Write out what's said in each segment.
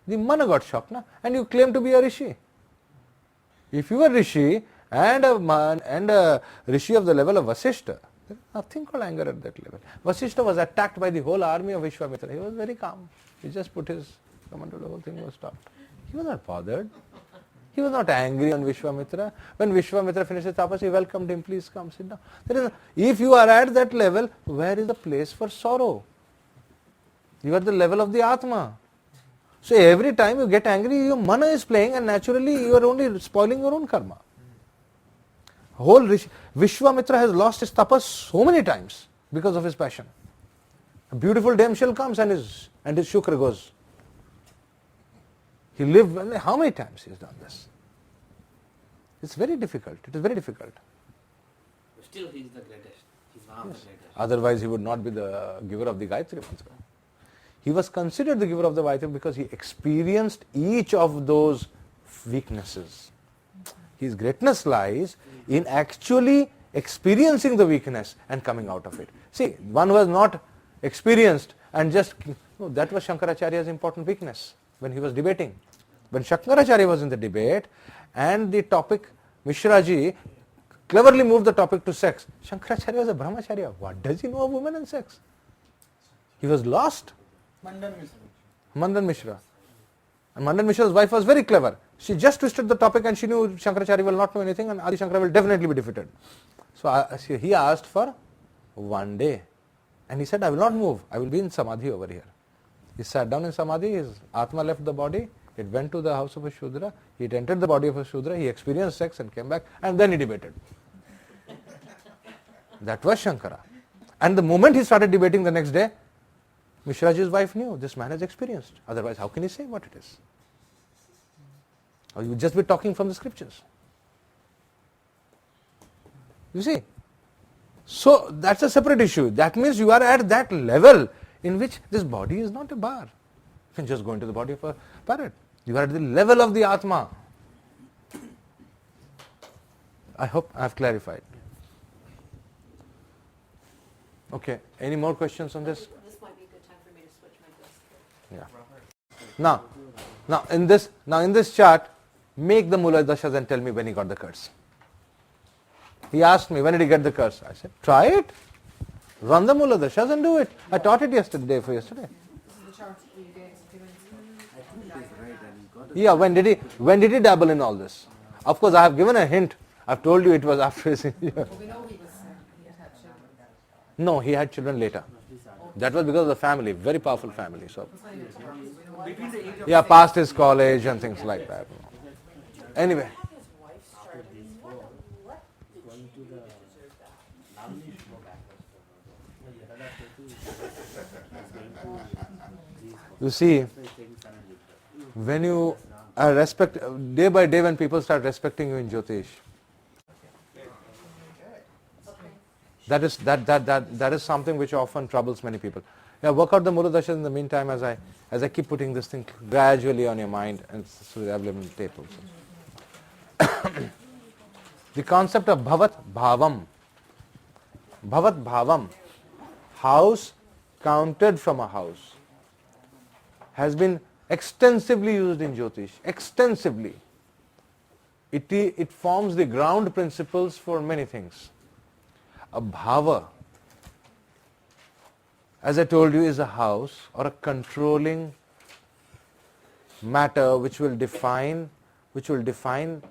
The mana got shocked, na? And you claim to be a rishi. If you are rishi and a rishi of the level of Vasishta, there is nothing called anger at that level. Vasishta was attacked by the whole army of Vishwamitra. He was very calm. He just put his command, the whole thing was stopped. He was not bothered. He was not angry on Vishwamitra. When Vishwamitra finished his tapas, he welcomed him, please come, sit down. If you are at that level, where is the place for sorrow? You are at the level of the Atma. So every time you get angry, your mana is playing and naturally you are only spoiling your own karma. Whole Vishwamitra has lost his tapas so many times because of his passion. A beautiful damsel comes and his Shukra goes. He lived, how many times he has done this? It's very difficult. It is very difficult. But still he is the greatest. He is one of the greatest. Otherwise he would not be the giver of the Gayatri Mantra. He was considered the giver of the Gayatri because he experienced each of those weaknesses. His greatness lies in actually experiencing the weakness and coming out of it. See, one who has not experienced and just, no, that was Shankaracharya's important weakness when he was debating. When Shankaracharya was in the debate and the topic, Mishraji cleverly moved the topic to sex. Shankaracharya was a brahmacharya. What does he know of women and sex? He was lost. Mandan Mishra. And Mandan Mishra's wife was very clever. She just twisted the topic and she knew Shankaracharya will not know anything and Adi Shankara will definitely be defeated. So he asked for one day. And he said, I will not move. I will be in Samadhi over here. He sat down in Samadhi, his Atma left the body, it went to the house of a Shudra, it entered the body of a Shudra, he experienced sex and came back and then he debated. That was Shankara. And the moment he started debating the next day, Mishraji's wife knew this man has experienced. Otherwise, how can he say what it is? Or you would just be talking from the scriptures. You see? So that's a separate issue. That means you are at that level in which this body is not a bar. You can just go into the body of a parrot. You are at the level of the Atma. I hope I have clarified. Okay, any more questions on this? This might be a good time for me to switch my desk. Yeah. Now in this chart, make the Mula Dashas and tell me when he got the curse. He asked me, when did he get the curse? I said, try it. Run the Mula Dashas and do it. I taught it yesterday. This is the chart you gave us a few minutes ago. Yeah, when did he dabble in all this? Of course, I have given a hint. I've told you it was after his Well, we know he had children. No, he had children later. That was because of the family, very powerful family. So, yeah, past his college and things like that. Anyway. You see, when you are day by day when people start respecting you in Jyotish, that is something which often troubles many people. Yeah, work out the Mula Dashas in the meantime as I keep putting this thing gradually on your mind and so available on the tape also. The concept of Bhavat Bhāvam. Bhavat Bhāvam, house counted from a house, has been extensively used in Jyotish, extensively. It forms the ground principles for many things. A bhava, as I told you, is a house or a controlling matter which will define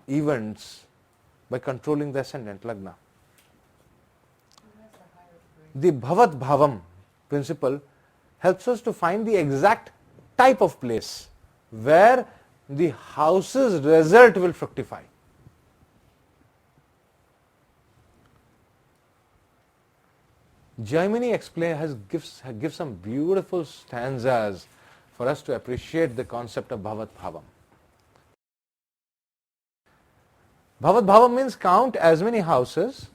events by controlling the ascendant, lagna. The Bhavat Bhāvam principle helps us to find the exact type of place where the house's result will fructify. Jaimini gives some beautiful stanzas for us to appreciate the concept of Bhavat Bhāvam. Bhavat Bhāvam means count as many houses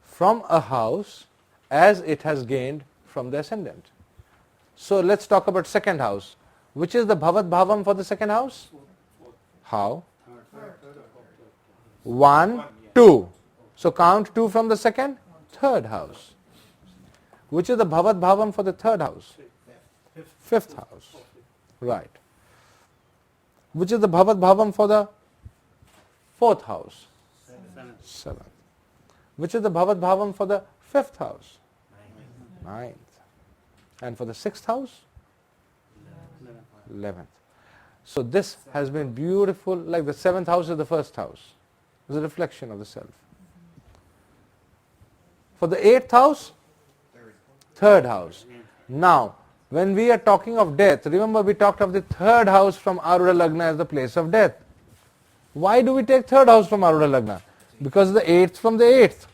from a house as it has gained from the ascendant. So let's talk about second house. Which is the Bhavat Bhāvam for the second house? How? 1, 2. So count 2 from the second, third house. Which is the Bhavat Bhāvam for the third house? Fifth house. Right. Which is the Bhavat Bhavam for the fourth house? Seventh. Which is the Bhavat Bhavam for the fifth house? Ninth. And for the sixth house? 11th. So this has been beautiful, like the seventh house is the first house. It's a reflection of the self. For the eighth house? Third house. Now, when we are talking of death, remember we talked of the third house from Arudha Lagna as the place of death. Why do we take third house from Arudha Lagna? Because the eighth from the eighth.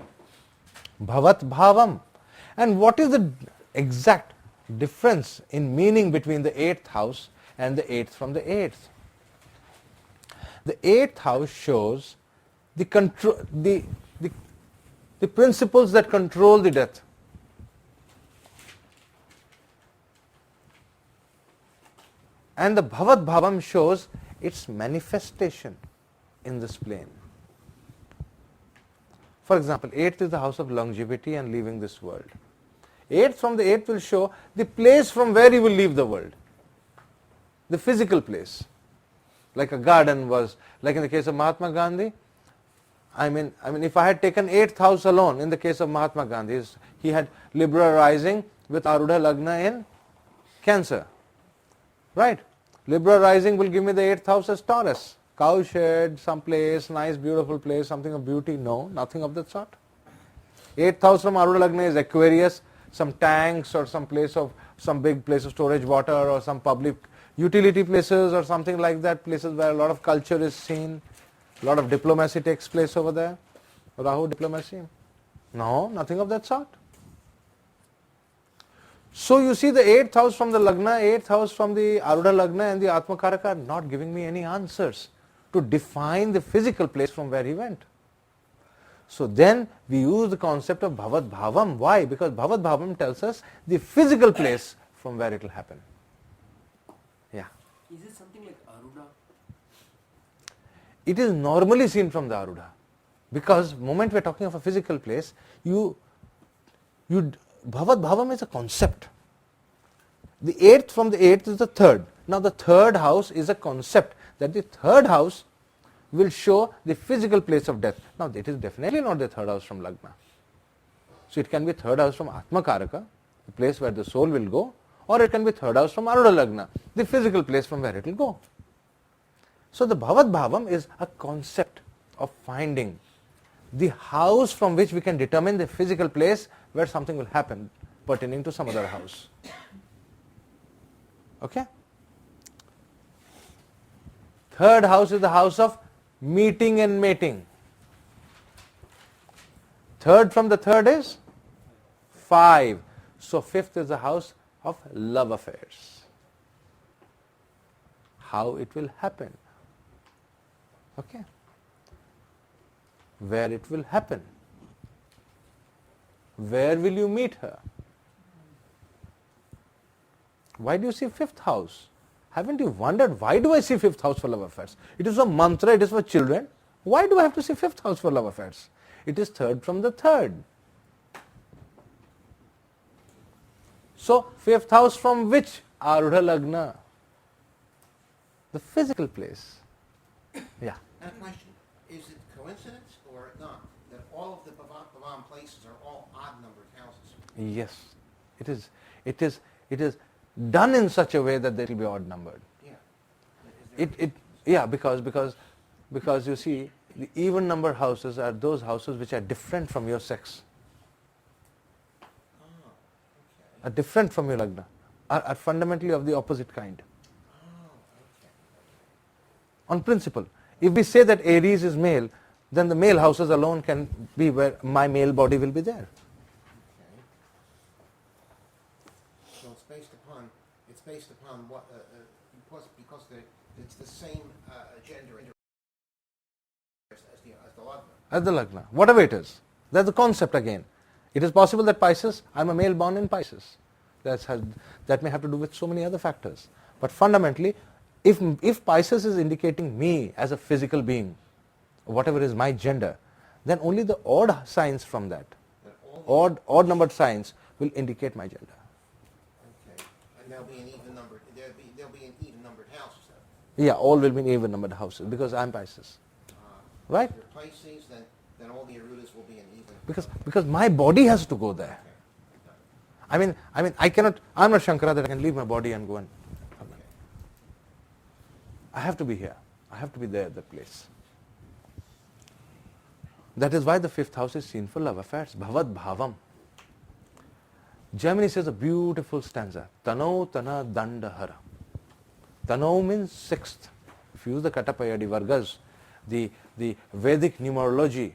Bhavat Bhāvam. And what is the exact difference in meaning between the eighth house and the eighth from the eighth? The eighth house shows the control, the principles that control the death. And the Bhavat Bhavam shows its manifestation in this plane. For example, eighth is the house of longevity and leaving this world. Eighth from the eighth will show the place from where you will leave the world. The physical place. Like a garden was, like in the case of Mahatma Gandhi, I mean, if I had taken eighth house alone, in the case of Mahatma Gandhi, he had Libra rising with Arudha Lagna in Cancer. Right? Libra rising will give me the eighth house as Taurus. Cowshed, some place, nice, beautiful place, something of beauty. No, nothing of that sort. Eighth house from Arudha Lagna is Aquarius, some tanks or some big place of storage water or some public utility places or something like that, places where a lot of culture is seen, a lot of diplomacy takes place over there. Rahu diplomacy? No, nothing of that sort. So you see the eighth house from the Lagna, eighth house from the Arudha Lagna and the Atmakaraka are not giving me any answers to define the physical place from where he went. So then we use the concept of Bhavat Bhavam. Why? Because Bhavat Bhavam tells us the physical place from where it will happen. Yeah. Is it something like Arudha? It is normally seen from the Arudha. Because the moment we are talking of a physical place, Bhavat Bhavam is a concept. The eighth from the eighth is the third. Now the third house is a concept, that the third house will show the physical place of death. Now it is definitely not the third house from Lagna. So it can be third house from Atmakaraka, the place where the soul will go, or it can be third house from Arudha Lagna, the physical place from where it will go. So the Bhavat Bhavam is a concept of finding the house from which we can determine the physical place where something will happen pertaining to some other house. Okay? Third house is the house of meeting and mating. Third from the third is 5. So fifth is the house of love affairs. How it will happen. Okay? Where it will happen. Where will you meet her? Why do you see fifth house? Haven't you wondered, why do I see fifth house for love affairs? It is a mantra, it is for children. Why do I have to see fifth house for love affairs? It is third from the third. So, fifth house from which? Arudha Lagna. The physical place. Yeah. And a question, is it coincidence or not that all of the Bhavam places are all odd-numbered houses? Yes. It is done in such a way that they will be odd numbered. Yeah. Because you see, the even number houses are those houses which are different from your sex, are different from your Lagna, are fundamentally of the opposite kind. On principle, if we say that Aries is male, then the male houses alone can be where my male body will be there. So it's based upon what because it's the same gender as the Lagna. As the Lagna, whatever it is. That's the concept again. It is possible that Pisces, I'm a male born in Pisces. That may have to do with so many other factors. But fundamentally, if Pisces is indicating me as a physical being, whatever is my gender, then only the odd signs from that, odd numbered signs will indicate my gender. Okay. And there'll be an even numbered, there'll be an even numbered houses then. Yeah, all will be in even numbered houses because I'm Pisces. Right? If you're Pisces, then all the Arudas will be in even. Because my body has to go there. Okay. I cannot, I'm not Shankara that I can leave my body and go and. I have to be here. I have to be there at that place. That is why the fifth house is seen for love affairs. Bhavat Bhāvam. Germany says a beautiful stanza. Tanau tana dandahara. Tanau means sixth. If you use the Katapayadi Vargas, the Vedic numerology,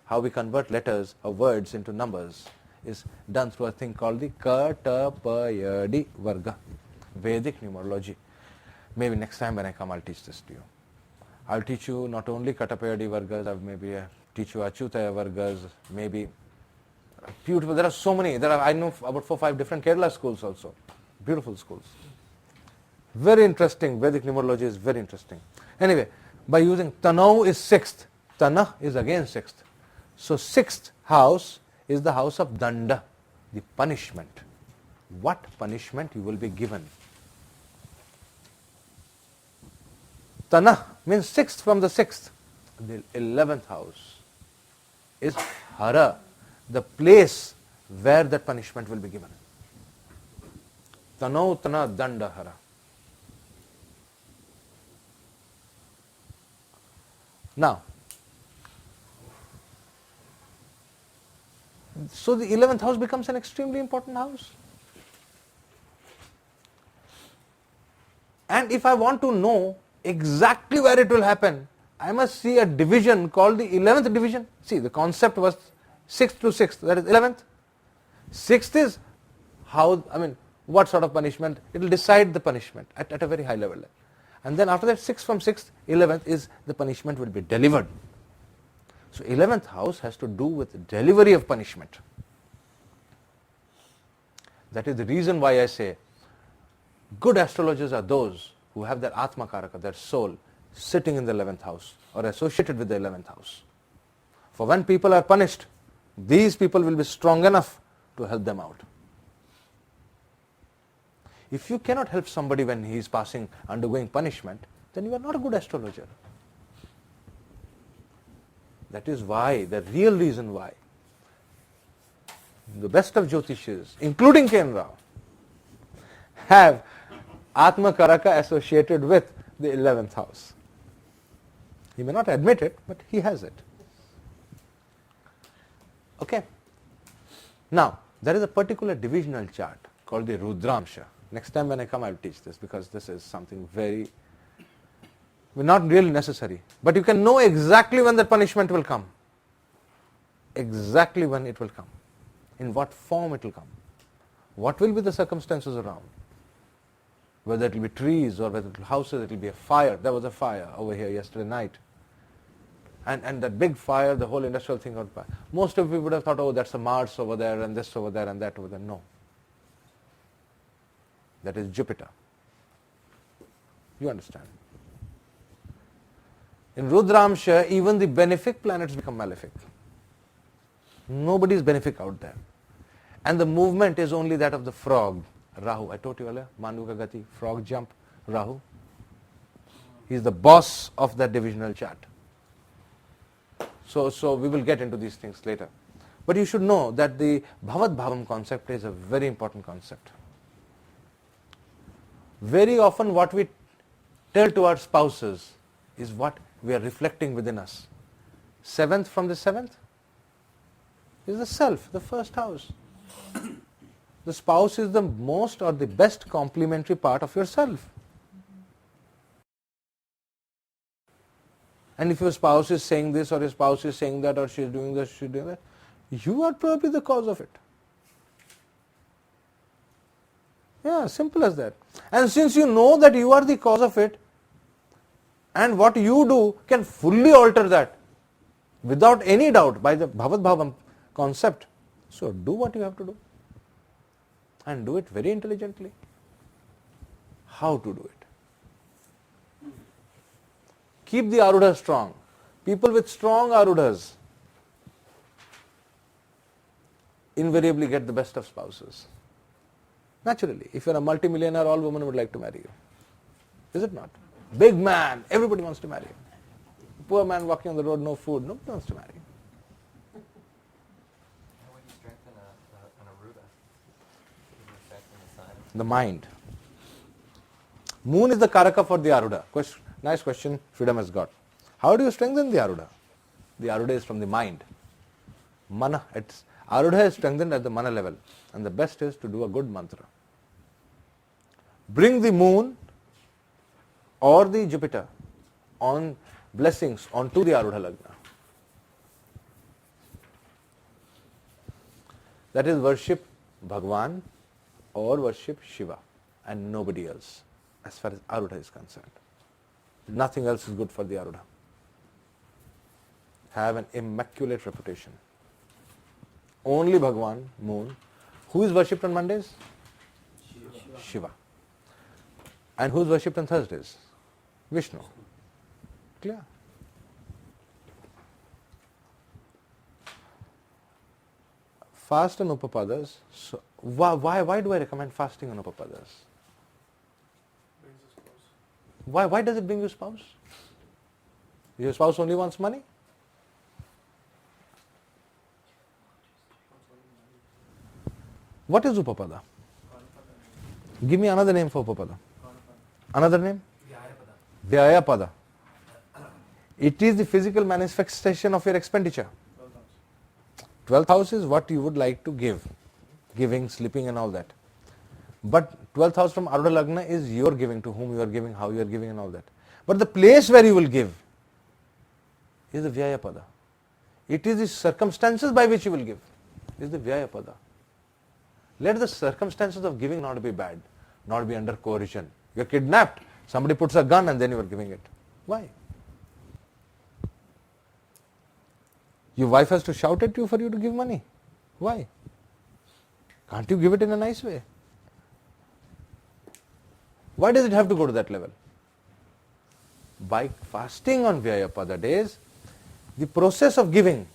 how we convert letters or words into numbers, is done through a thing called the Katapayadi Varga. Vedic numerology. Maybe next time when I come, I'll teach this to you. I'll teach you not only Katapayadi Vargas, I'll maybe teach you Achyuta Vargas, maybe beautiful. There are so many. I know about 4 or 5 different Kerala schools also. Beautiful schools. Very interesting. Vedic numerology is very interesting. Anyway, by using Tanau is sixth. Tana is again sixth. So sixth house is the house of Danda, the punishment. What punishment you will be given? Tana means sixth from the sixth. The 11th house is Hara, the place where that punishment will be given. Tanau Tana Danda Hara. Now, so the 11th house becomes an extremely important house. And if I want to know exactly where it will happen, I must see a division called the 11th division. See, the concept was 6th to 6th, that is 11th. 6th is how, what sort of punishment, it will decide the punishment at a very high level. And then after that, 6th from 6th, 11th is the punishment will be delivered. So 11th house has to do with delivery of punishment. That is the reason why I say good astrologers are those who have their Atma Karaka, their soul, sitting in the 11th house or associated with the 11th house. For when people are punished, these people will be strong enough to help them out. If you cannot help somebody when he is undergoing punishment, then you are not a good astrologer. That is why, the real reason why, the best of Jyotishis, including Ken Rao, have Atma Karaka associated with the 11th house. He may not admit it, but he has it. Okay. Now, there is a particular divisional chart called the Rudramsha. Next time when I come, I will teach this because this is something very, not really necessary. But you can know exactly when the punishment will come. Exactly when it will come. In what form it will come. What will be the circumstances around. Whether it will be trees or whether it will be houses, it will be a fire. There was a fire over here yesterday night. And that big fire, the whole industrial thing on fire. Most of you would have thought, oh, that's a Mars over there and this over there and that over there. No. That is Jupiter. You understand? In Rudramsha, even the benefic planets become malefic. Nobody is benefic out there. And the movement is only that of the frog, Rahu. I told you earlier, Manduka Gati, frog jump, Rahu. He is the boss of that divisional chart. So we will get into these things later. But you should know that the Bhavat Bhāvam concept is a very important concept. Very often what we tell to our spouses is what we are reflecting within us. 7th from the 7th is the self, the first house. The spouse is the most or the best complementary part of yourself. And if your spouse is saying this or your spouse is saying that or she is doing this, she is doing that, you are probably the cause of it. Yeah, simple as that. And since you know that you are the cause of it, and what you do can fully alter that without any doubt by the Bhavat Bhāvam concept, so do what you have to do. And do it very intelligently. How to do it? Keep the Arudha strong. People with strong Arudhas invariably get the best of spouses. Naturally, if you are a multimillionaire, all women would like to marry you. Is it not? Big man, everybody wants to marry you. Poor man walking on the road, no food, nobody wants to marry you. How would you strengthen an aruda? Would you strengthen the sign? The mind. Moon is the karaka for the aruda. Nice question Freedom has got. How do you strengthen the aruda? The aruda is from the mind. Mana. Aruda is strengthened at the mana level. And the best is to do a good mantra. Bring the moon or the Jupiter on blessings onto the Arudha Lagna. That is worship Bhagwan or worship Shiva and nobody else as far as Arudha is concerned. Nothing else is good for the Arudha. Have an immaculate reputation. Only Bhagwan, moon. Who is worshipped on Mondays? Shiva. And who is worshipped on Thursdays? Vishnu. Clear? Fast on Upapadas. So why do I recommend fasting on Upapadas? Why does it bring you spouse? Your spouse only wants money? What is Upapada? Give me another name for Upapada. Another name? Vyayapada. It is the physical manifestation of your expenditure. 12th house is what you would like to give. Giving, sleeping and all that. But 12th house from Arudha Lagna is your giving, to whom you are giving, how you are giving and all that. But the place where you will give is the Vyayapada. It is the circumstances by which you will give. Is the Vyayapada. Let the circumstances of giving not be bad, not be under coercion. You are kidnapped. Somebody puts a gun and then you are giving it. Why? Your wife has to shout at you for you to give money. Why? Can't you give it in a nice way? Why does it have to go to that level? By fasting on Vyayapada days, the process of giving,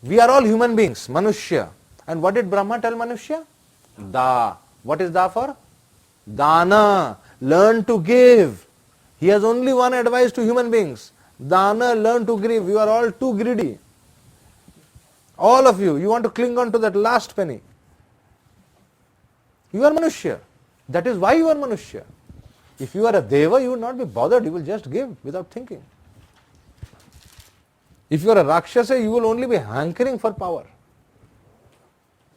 we are all human beings, Manushya. And what did Brahma tell Manushya? Da. What is Da for? Dana. Learn to give. He has only one advice to human beings. Dana, learn to give. You are all too greedy. All of you. You want to cling on to that last penny. You are Manushya. That is why you are Manushya. If you are a Deva, you will not be bothered. You will just give without thinking. If you are a Rakshasa, you will only be hankering for power.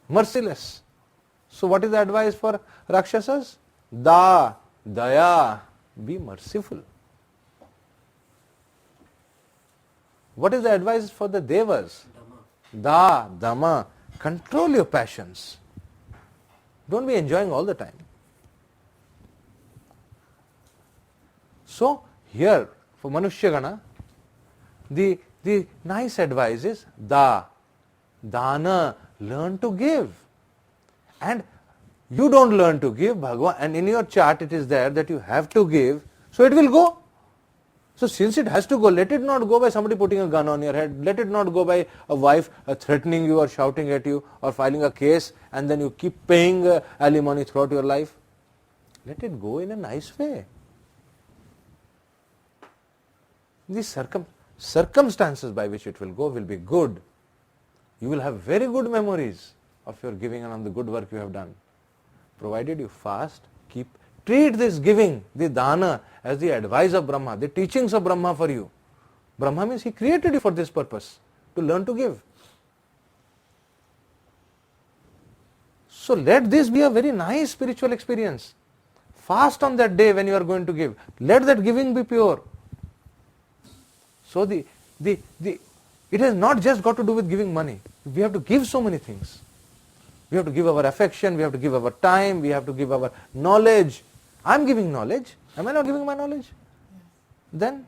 Merciless. So what is the advice for Rakshasas? Da, Daya, be merciful. What is the advice for the Devas? Da, Dama, control your passions. Don't be enjoying all the time. So here for Manushyagana, the nice advice is Da, Dana, learn to give. And you don't learn to give, Bhagwan, and in your chart it is there that you have to give, so it will go. So since it has to go, let it not go by somebody putting a gun on your head, let it not go by a wife threatening you or shouting at you or filing a case and then you keep paying alimony throughout your life. Let it go in a nice way. The circumstances by which it will go will be good. You will have very good memories of your giving and on the good work you have done. Provided you fast, treat this giving, the dana, as the advice of Brahma, the teachings of Brahma for you. Brahma means he created you for this purpose, to learn to give. So let this be a very nice spiritual experience. Fast on that day when you are going to give. Let that giving be pure. So it has not just got to do with giving money. We have to give so many things. We have to give our affection, we have to give our time, we have to give our knowledge. I am giving knowledge. Am I not giving my knowledge? Then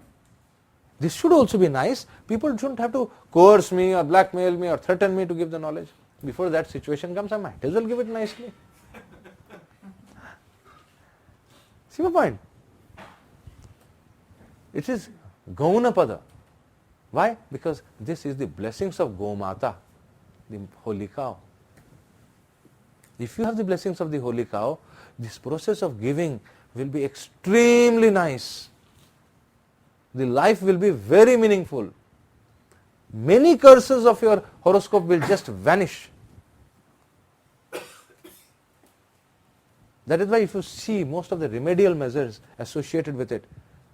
this should also be nice. People shouldn't have to coerce me or blackmail me or threaten me to give the knowledge. Before that situation comes, I might as well give it nicely. See my point? It is Gaunapada. Why? Because this is the blessings of Gomata, the holy cow. If you have the blessings of the holy cow, this process of giving will be extremely nice. The life will be very meaningful. Many curses of your horoscope will just vanish. That is why if you see most of the remedial measures associated with it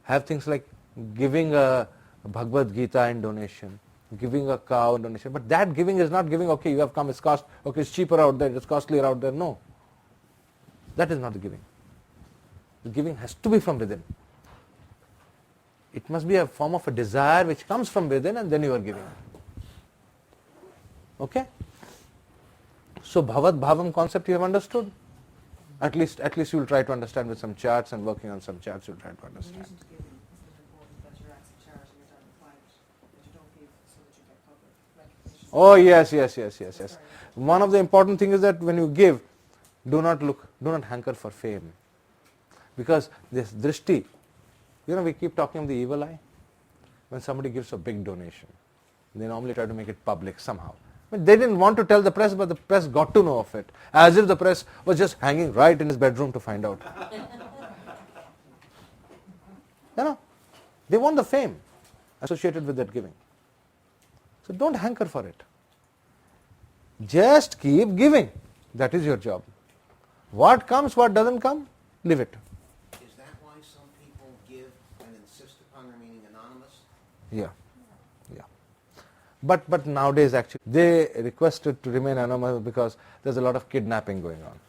have things like giving a Bhagavad Gita in donation, giving a cow in donation. But that giving is not giving, okay, you have come, it's cost, okay, it's cheaper out there, it's costlier out there. No. That is not the giving. The giving has to be from within. It must be a form of a desire which comes from within and then you are giving. Okay? So Bhavat Bhāvam concept you have understood? At least you will try to understand with some charts, and working on some charts you will try to In understand. relation to giving, isn't it important that your acts of charity are done in private, that you don't give so that you get public recognition? Oh yes. One of the important things is that when you give, do not hanker for fame. Because this drishti, we keep talking of the evil eye. When somebody gives a big donation, they normally try to make it public somehow. They didn't want to tell the press, but the press got to know of it. As if the press was just hanging right in his bedroom to find out. They want the fame associated with that giving. So don't hanker for it. Just keep giving. That is your job. What comes, what doesn't come, leave it. Is that why some people give and insist upon remaining anonymous? Yeah. But nowadays actually they requested to remain anonymous because there's a lot of kidnapping going on.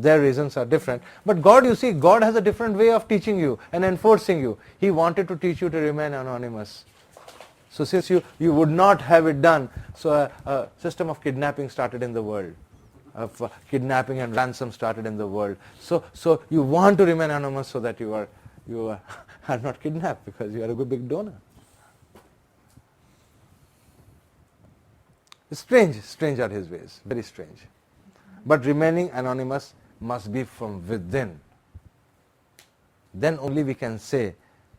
Their reasons are different. But God, you see, God has a different way of teaching you and enforcing you. He wanted to teach you to remain anonymous. So since you would not have it done, so a system of kidnapping started in the world. Of kidnapping and ransom started in the world. So you want to remain anonymous so that you are not kidnapped because you are a good big donor. Strange are his ways, very strange. But remaining anonymous must be from within. Then only we can say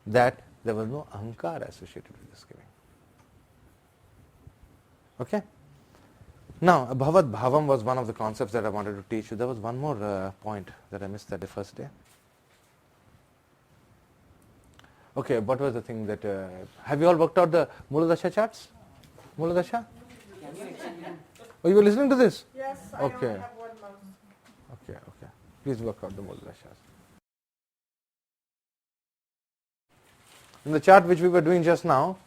that there was no ahankar associated with this giving. Okay? Now, Bhavat Bhāvam was one of the concepts that I wanted to teach you. There was one more point that I missed that the first day. Okay, what was the thing that... have you all worked out the Muladasha charts? Muladasha? Oh, you were listening to this? Yes, I Okay. only have 1 month. Okay. Please work out the Muladashas. In the chart which we were doing just now,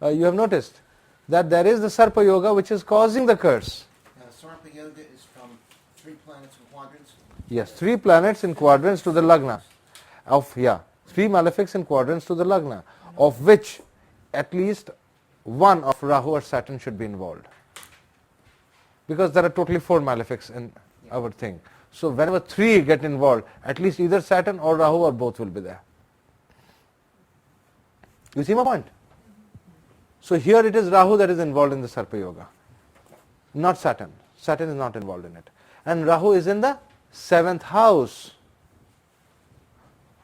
you have noticed that there is the Sarpa Yoga which is causing the curse. Sarpa Yoga is from 3 planets and quadrants? Yes, 3 planets in quadrants to the Lagna. 3 malefics in quadrants to the Lagna, of which at least one of Rahu or Saturn should be involved. Because there are totally 4 malefics in our thing. So whenever 3 get involved, at least either Saturn or Rahu or both will be there. You see my point? So here it is Rahu that is involved in the Sarpa Yoga, not Saturn. Saturn is not involved in it. And Rahu is in the 7th house,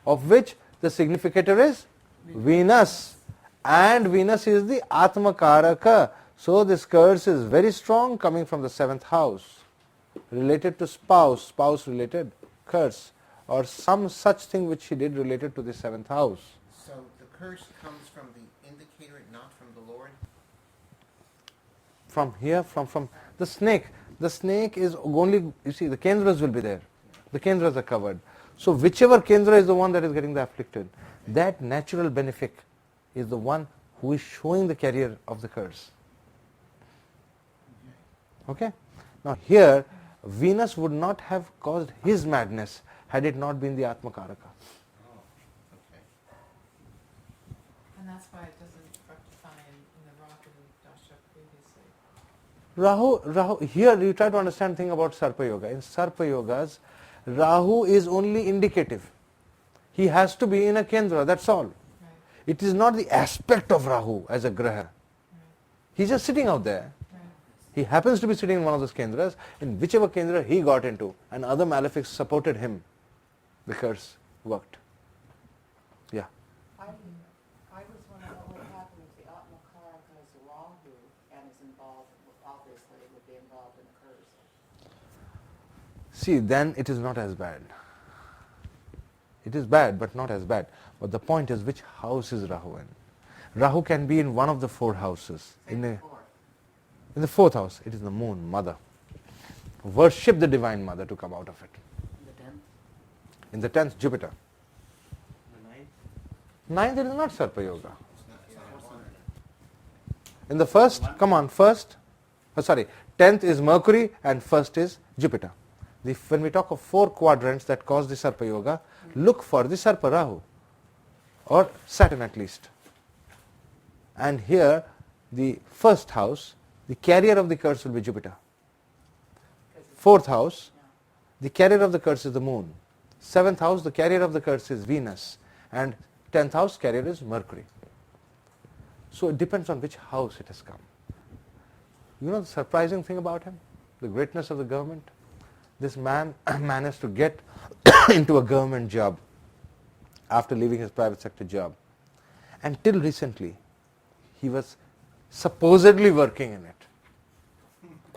of which the significator is Venus. And Venus is the Atma Karaka. So this curse is very strong, coming from the 7th house, related to spouse related curse, or some such thing which he did related to the 7th house. So the curse comes from the indicator, not from the Lord? From here, from the snake. The snake is only, you see, the Kendras will be there. The Kendras are covered. So whichever Kendra is the one that is getting the afflicted, that natural benefic is the one who is showing the carrier of the curse. Okay? Now here, Venus would not have caused his madness had it not been the Atma Karaka. Oh, okay. And that's why it doesn't fructify in the Rahu Dasha previously. Rahu, here you try to understand thing about Sarpa Yoga. In Sarpa Yogas, Rahu is only indicative. He has to be in a Kendra, that's all. Right. It is not the aspect of Rahu as a Graha. Right. He's just sitting out there. Right. He happens to be sitting in one of those Kendras, in whichever Kendra he got into, and other malefics supported him. The curse worked. Yeah. I was wondering what would happen if the Atma Karaka is Rahu and is involved, obviously would be involved in the curse. See, then it is not as bad. It is bad, but not as bad. But the point is, which house is Rahu in? Rahu can be in one of the 4 houses. In the 4th house, it is the moon, mother. Worship the divine mother to come out of it. The 10th, In the 10th, Jupiter. the 9th. 9th, there is not Sarpa Yoga. In the first, come on, first, 10th is Mercury and first is Jupiter. When we talk of 4 quadrants that cause the Sarpa Yoga, look for the Sarpa Rahu or Saturn at least. And here, the first house, the carrier of the curse will be Jupiter. 4th house, the carrier of the curse is the moon. 7th house, the carrier of the curse is Venus. And 10th house, carrier is Mercury. So it depends on which house it has come. You know the surprising thing about him? The greatness of the government? This man managed to get into a government job after leaving his private sector job. And till recently, he was supposedly working in it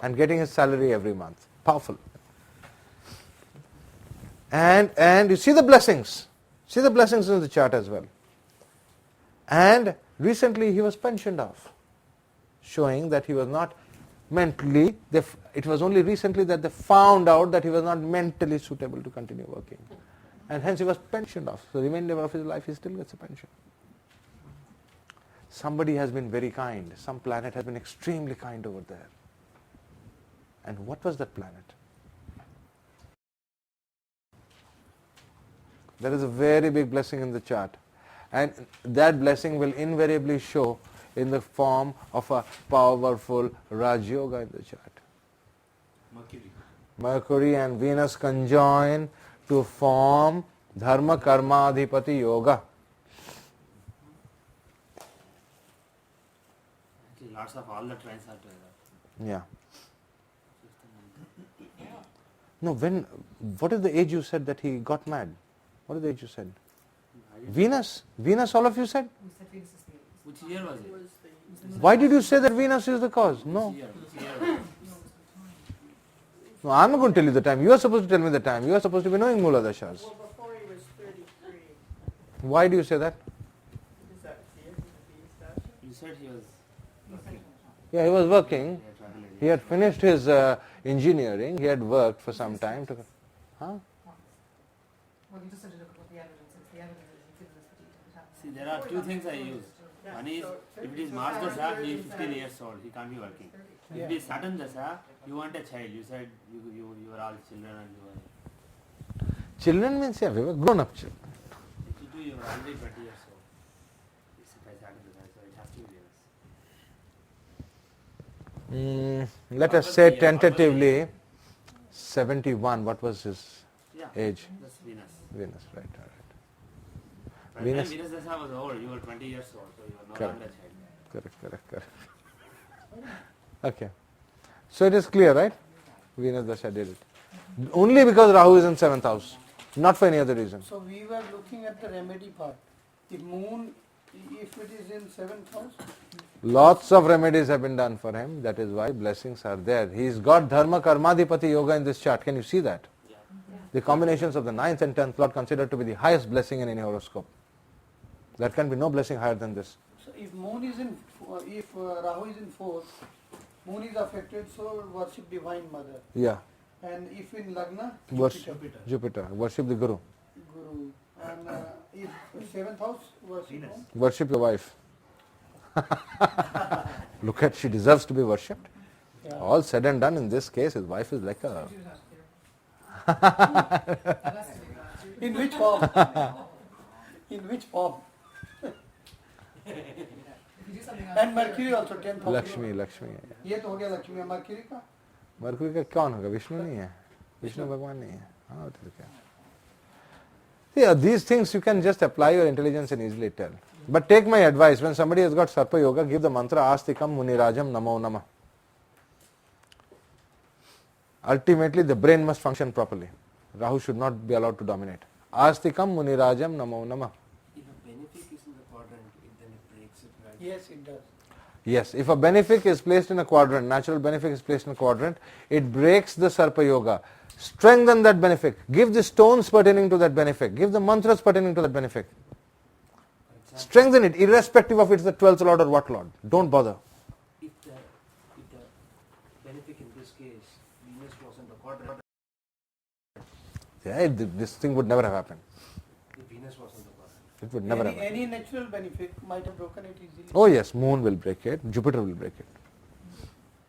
and getting his salary every month. Powerful. And you see the blessings. See the blessings in the chart as well. And recently he was pensioned off, showing that he was not mentally, it was only recently that they found out that he was not mentally suitable to continue working. And hence he was pensioned off. So the remainder of his life he still gets a pension. Somebody has been very kind. Some planet has been extremely kind over there. And what was that planet? There is a very big blessing in the chart. And that blessing will invariably show in the form of a powerful Raj Yoga in the chart. Mercury. Mercury and Venus conjoin to form Dharma Karma Adhipati Yoga. Actually, lots of all the trends are together. Yeah. No, what is the age you said that he got mad? What is the age you said? Venus? Venus, all of you said? We said Venus is the Which year was it? Why did you say that Venus is the cause? No. Which year was it? No, I'm not going to tell you the time. You are supposed to tell me the time. You are supposed to be knowing Mula Dashas. Well, before he was 33. Why do you say that? Is that the end of the statue? You said he was working. Yeah, he was working. Yeah, travel area. He had finished his engineering. He had worked for some time. Huh? Well, you just said to look at the evidence. It's the evidence that is given us the detail that happened. See, there are 2 things I use. One is, if it is Mars Dasha, he is 15 years old, he can't be working. If it is Saturn Dasha, you want a child. You said you are all children and you are... Children means, yeah, we were grown up children. If you do, you are already 20 years old. It's by Saturn Dasha, so it has to be Venus. Let us say tentatively 71. What was his Yeah, age? that's Venus. Venus, right. All right. By Venus- the time Venus Dasha was over, you were 20 years old, so you are no Correct. longer a child. Correct. Okay. So it is clear, right? Venus Dasha did it. Only because Rahu is in 7th house. Not for any other reason. So we were looking at the remedy part. The moon, if it is in 7th house, Lots of remedies have been done for him. That is why blessings are there. He's got Dharma Karmadhipati Yoga in this chart. Can you see that? Yeah. The combinations of the 9th and 10th plot considered to be the highest blessing in any horoscope. There can be no blessing higher than this. so if moon is in, if Rahu is in 4th, moon is affected, so worship divine mother. Yeah. And if in Lagna, Worship Jupiter. Worship the Guru. Guru. And if 7th house, worship Venus. whom? Worship your wife. Look at, she deserves to be worshipped. Yeah. All said and done in this case, his wife is like a... Do that here. In which form? In which form? If you do something else And here- Mercury also 10th house. Lakshmi. ये तो हो गया लक्ष्मी और Mercury का. Mercury का कौन होगा? विष्णु नहीं है, विष्णु भगवान नहीं है. हाँ, तो क्या? Yeah, these things you can just apply your intelligence and easily tell. But take my advice, when somebody has got Sarpa Yoga, give the mantra Astikam Munirajam Namo Namah. Ultimately, the brain must function properly. Rahu should not be allowed to dominate. Astikam Munirajam Namo Namah. If a benefic is in the quadrant, then it breaks it, right? Yes, it does. Yes, if a benefic is placed in a quadrant, natural benefic is placed in a quadrant, it breaks the Sarpa Yoga. Strengthen that benefic. Give the stones pertaining to that benefic. Give the mantras pertaining to that benefic. Strengthen it, irrespective of it's the 12th Lord or what Lord. Don't bother. If the benefic in this case, Venus was in the quadrant, Yeah, this thing would never have happened. if Venus was in the quadrant. It would never have happened. Any natural benefit might have broken it easily. Oh yes, moon will break it, Jupiter will break it.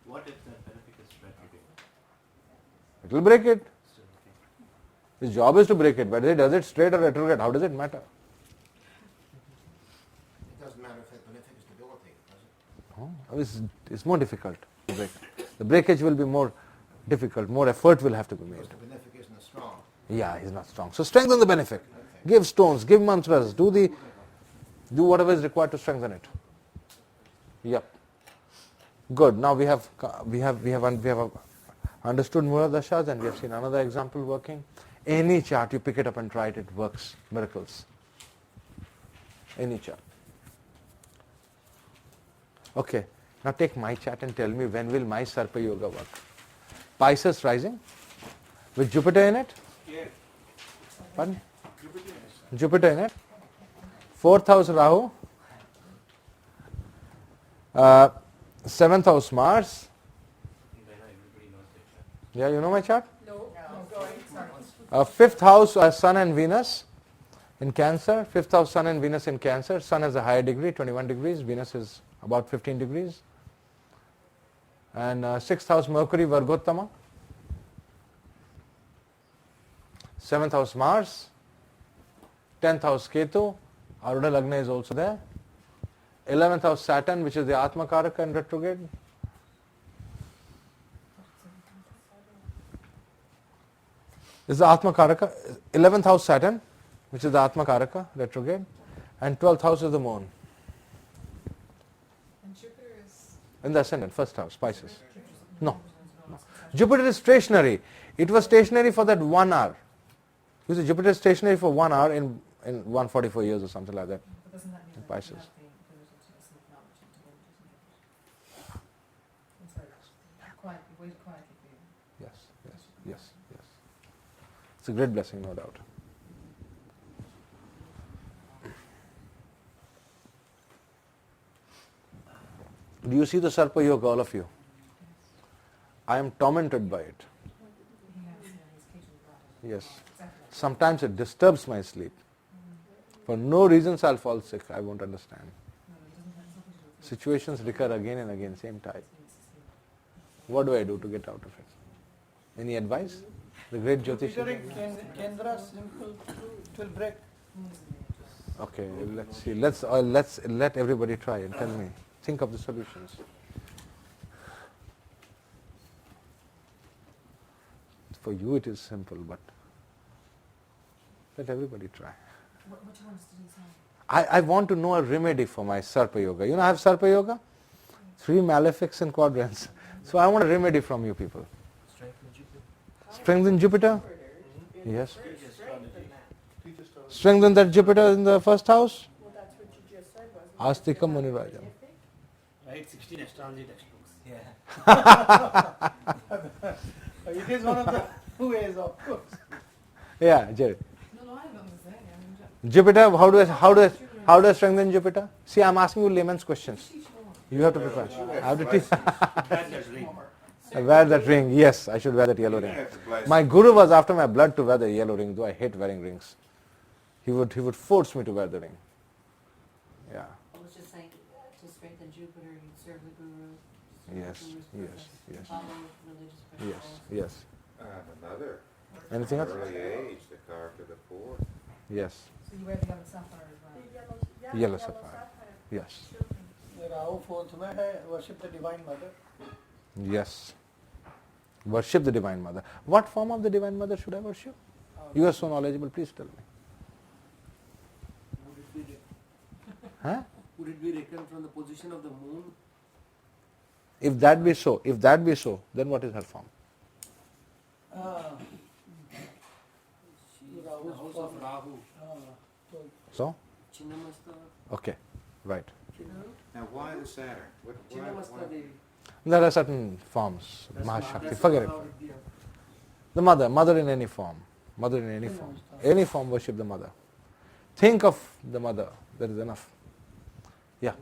What if the benefic is retrograde? It will break it. Still, okay. His job is to break it, whether he does it straight or retrograde, how does it matter? It doesn't matter if that benefic is debilitated, does it? It's more difficult to break. The breakage will be more difficult, more effort will have to be made. Because the benefic isn't as strong. Yeah, he's not strong. So strengthen the benefic. Give stones, give mantras, do whatever is required to strengthen it. Yep. Good. Now we have understood Mula Dashas and we have seen another example working. Any chart you pick it up and try it, it works. Miracles. Any chart. Okay. Now take my chart and tell me when will my Sarpa Yoga work. Pisces rising with Jupiter in it. Pardon? Jupiter in it. 4th house Rahu. 7th house Mars. Yeah, you know my chart? No, go ahead. 5th house Sun and Venus in Cancer. 5th house Sun and Venus in Cancer. Sun has a higher degree, 21 degrees. Venus is about 15 degrees. And 6th house Mercury Vargottama. 7th house Mars. 10th house Ketu. Arudha Lagna is also there. 11th house Saturn, which is the Atma Karaka in retrograde. This is the Atma Karaka. 11th house Saturn, which is the Atma Karaka, retrograde. And 12th house is the moon. And Jupiter is... In the ascendant, first house, Pisces. No. Jupiter is stationary. It was stationary for that 1 hour. You see, Jupiter is stationary for 1 hour in 144 years or something like that. But doesn't that mean In that Pisces. you have the ability to self-knowledge and to then do something? It's very quiet, you wait quietly for you. Yes. It's a great blessing, no doubt. Do you see the Sarpa Yoga, all of you? I am tormented by it. He's occasionally brought it. Yes. Exactly. Sometimes it disturbs my sleep. For no reasons I'll fall sick. I won't understand. No, he doesn't have something to do with it. Situations recur again and again, same type. What do I do to get out of it? Any advice? The great Jyotish. Jupiter in Kendra, simple, it will break. Okay, let's see. Let's let everybody try and tell me. Think of the solutions. For you it is simple, but let everybody try. What do you want us to do, Sam? I want to know a remedy for my Sarpa Yoga. You know I have Sarpa Yoga? 3 malefics and quadrants. So I want a remedy from you people. Strengthen Jupiter? Yes. Strengthen that Jupiter in the first house? Well, that's what you just said, wasn't it? Astika Muniraja. Write 16 astrology textbooks. It is one of the ways, of course. Yeah, Jerry. No, I have nothing to say. I mean, Jupiter, how do I strengthen Jupiter? See, I'm asking you layman's questions. You have to prepare. I have to teach. That's ring. I wear that ring. Yes, I should wear that yellow ring. My guru was after my blood to wear the yellow ring, though I hate wearing rings. He would force me to wear the ring. Yeah. I was just saying, to strengthen Jupiter, you serve the Guru. Yes. Yes. Follow religious Yes. principles. Yes. Another Anything else? early age, the car to the fourth. Yes. So you wear the yellow sapphire as well. Yellow sapphire. Yes. Rahu 4th mein hai, worship the Divine Mother. Yes. Worship the Divine Mother. What form of the Divine Mother should I worship? You are so knowledgeable, please tell me. Huh? Would it be reckoned from the position of the moon? If that be so, then what is her form? She is in the house of Rahu. So? Chinnamasta. Okay, right. Now why the Saturn? Chinnamasta Devi. There are certain forms. That's Mahashakti. that's Forget it. Mahavidya. The mother in any form. Mother in any form. Any form, worship the mother. Think of the mother. That is enough. Yeah.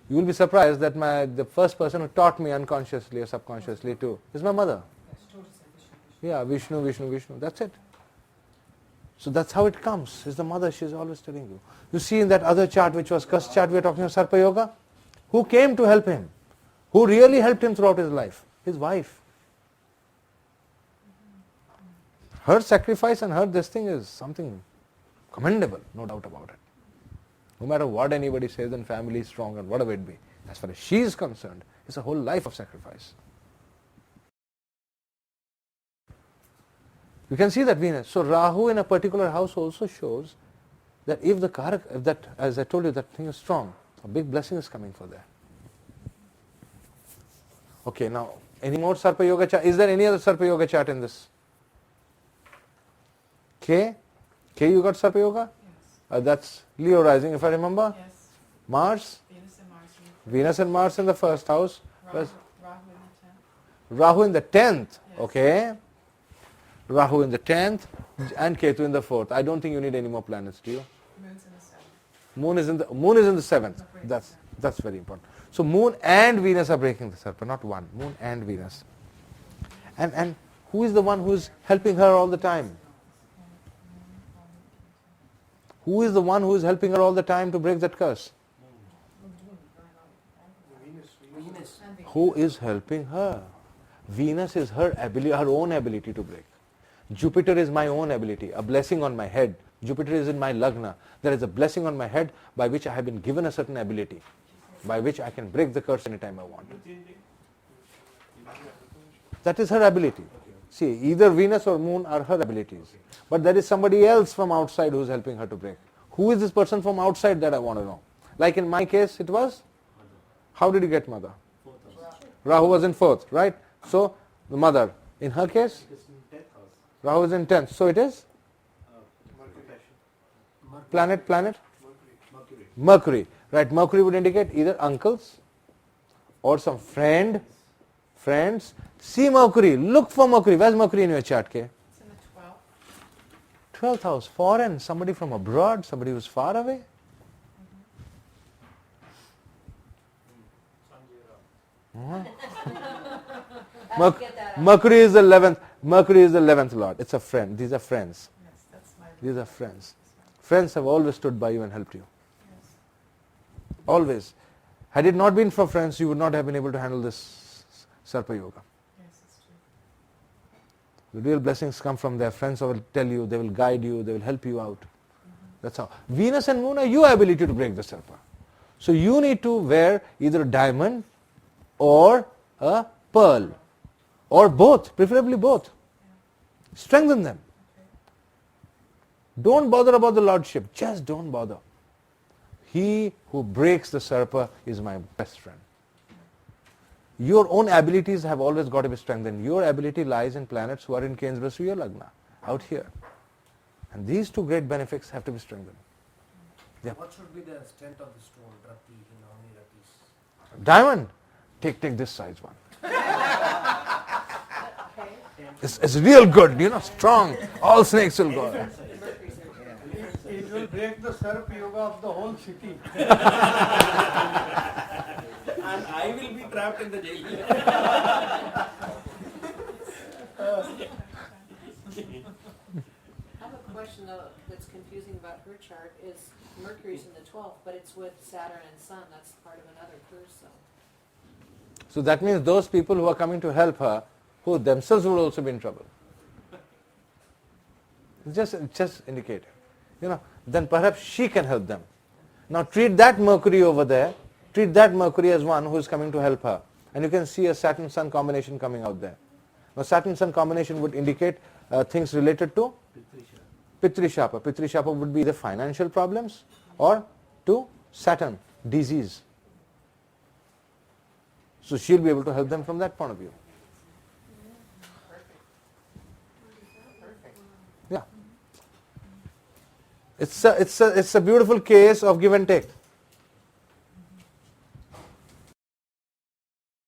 You will be surprised that the first person who taught me unconsciously or subconsciously too is my mother. Yeah, Vishnu, Vishnu, Vishnu. That's it. So that's how it comes. It's the mother. She's always telling you. You see in that other chart, which was Kas chart, we are talking of Sarpa Yoga. Who came to help him? Who really helped him throughout his life? His wife. Her sacrifice and her this thing is something commendable, no doubt about it. No matter what anybody says, and family is strong and whatever it be, as far as she is concerned, it's a whole life of sacrifice. You can see that Venus. So Rahu in a particular house also shows that if the Karak, if that, as I told you, that thing is strong, a big blessing is coming for there. Okay, now any more Sarpa Yoga chart? Is there any other Sarpa Yoga chart in this? K? K, you got Sarpa Yoga? Yes. That's Leo rising, if I remember. Yes. Mars? Venus and Mars. Venus and Mars in the first house. Rahu, Where's Rahu in the 10th. Rahu in the 10th. Yes. Okay. Rahu in the 10th and Ketu in the 4th. I don't think you need any more planets, do you? Moon's in the 7th. Moon is in the 7th. Not breaking That's very important. So Moon and Venus are breaking the Sarpa, not one. Moon and Venus. And who is the one who is helping her all the time? Who is the one who is helping her all the time to break that curse? Venus. Who is helping her? Venus is her ability, her own ability to break. Jupiter is my own ability, a blessing on my head. Jupiter is in my lagna. There is a blessing on my head by which I have been given a certain ability, by which I can break the curse anytime I want. That is her ability. See, either Venus or Moon are her abilities. But there is somebody else from outside who is helping her to break. Who is this person from outside that I want to know? Like in my case, it was? How did you get mother? Rahu was in 4th, right? So, the mother. In her case? Rahu is in 10th. So it is? Planet? Mercury. Right, Mercury would indicate either uncles or some friends. See Mercury, look for Mercury. Where's Mercury in your chart, K? It's in the 12th. 12th house, foreign, somebody from abroad, somebody who's far away. Mercury is the 11th. Mercury is the 11th lord. It's a friend. These are friends. Yes, that's my. These are friends. Friends have always stood by you and helped you. Yes. Always. Had it not been for friends, you would not have been able to handle this Sarpa Yoga. Yes, it's true. The real blessings come from their friends who will tell you, they will guide you, they will help you out. That's how. Venus and Moon are your ability to break the Sarpa. So you need to wear either a diamond or a pearl. Or both, preferably both. Strengthen them. Don't bother about the lordship. Just don't bother. He who breaks the Sarpa is my best friend. Your own abilities have always got to be strengthened. Your ability lies in planets who are in Kendra Surya Lagna, out here. And these two great benefits have to be strengthened. Yeah. What should be the strength of the stone? Rati, how many ratis? Diamond, take this size one. It's real good, strong. All snakes will go. It will break the Sarp Yoga of the whole city. And I will be trapped in the jail. I have a question though that's confusing about her chart is Mercury's in the 12th, but it's with Saturn and Sun. That's part of another curse. So that means those people who are coming to help her, who themselves would also be in trouble. Just indicate. Then perhaps she can help them. Now treat that Mercury over there, treat that Mercury as one who is coming to help her. And you can see a Saturn-Sun combination coming out there. Now Saturn-Sun combination would indicate things related to Pitri Shapa. Pitri Shapa would be the financial problems or to Saturn, disease. So she'll be able to help them from that point of view. Yeah. It's a beautiful case of give and take.